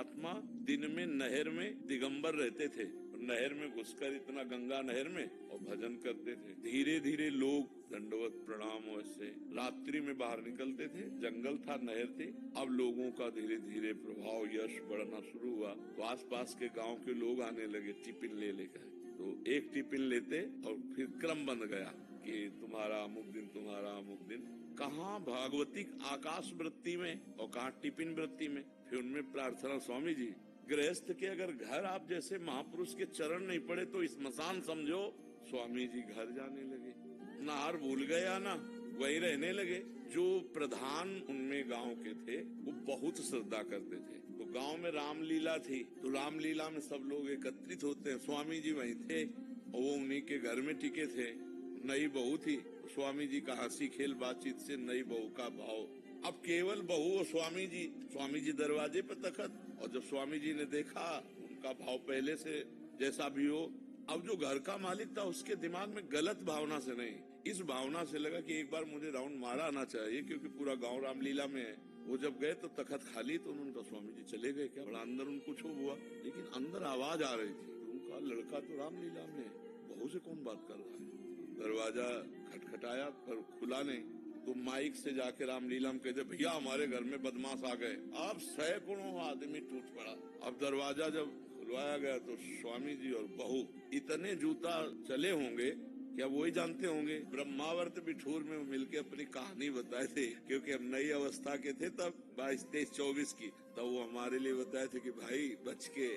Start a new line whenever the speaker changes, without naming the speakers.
महात्मा दिन में नहर में दिगंबर रहते थे, नहर में घुसकर इतना गंगा नहर में और भजन करते थे। धीरे धीरे लोग दंडवत प्रणाम वैसे रात्रि में बाहर निकलते थे, जंगल था, नहर थी। अब लोगों का धीरे धीरे प्रभाव यश बढ़ना शुरू हुआ, तो आस पास के गांव के लोग आने लगे टिफिन ले लेकर। तो एक टिफिन लेते और फिर क्रम बन गया कि तुम्हारा अमुक दिन, तुम्हारा अमुक दिन। कहाँ भागवतिक आकाश वृत्ति में और कहाँ टिफिन वृत्ति में। फिर उनमें प्रार्थना, स्वामी जी गृहस्थ के अगर घर आप जैसे महापुरुष के चरण नहीं पड़े तो स्मशान समझो। स्वामी जी घर जाने लगे, नहर भूल गए आना, वही रहने लगे। जो प्रधान उनमें गांव के थे वो बहुत श्रद्धा करते थे। तो गांव में रामलीला थी, तो रामलीला में सब लोग एकत्रित होते हैं। स्वामी जी वहीं थे और वो उन्हीं के घर में टिके थे। नई बहू थी, स्वामी जी का हंसी खेल बातचीत से नई बहू का भाव। अब केवल बहू और स्वामी जी दरवाजे पर तखत। और जब स्वामी जी ने देखा उनका भाव पहले से जैसा भी हो, अब जो घर का मालिक था उसके दिमाग में गलत भावना से नहीं, इस भावना से लगा कि एक बार मुझे राउंड मारा आना चाहिए, क्योंकि पूरा गांव रामलीला में है। वो जब गए तो तखत खाली, तो उन्होंने कहा स्वामी जी चले गए क्या? बड़ा अंदर उनको क्षोभ हुआ, लेकिन अंदर आवाज आ रही थी। तो उनका लड़का तो रामलीला में है, बहू से कौन बात कर रहा है? दरवाजा खटखटाया पर खुला नहीं, तो माइक से जाके रामलीला में कहते, भैया हमारे घर में बदमाश आ गए। अब सैकड़ों आदमी टूट पड़ा। अब दरवाजा जब खुलवाया गया तो स्वामी जी और बहू इतने जूता चले होंगे, क्या वही जानते होंगे। ब्रह्मावर्त बिठूर में मिलके अपनी कहानी बताए थे, क्योंकि हम नई अवस्था के थे तब, 22, 23, 24 की। तब वो हमारे लिए बताए थे कि भाई बच के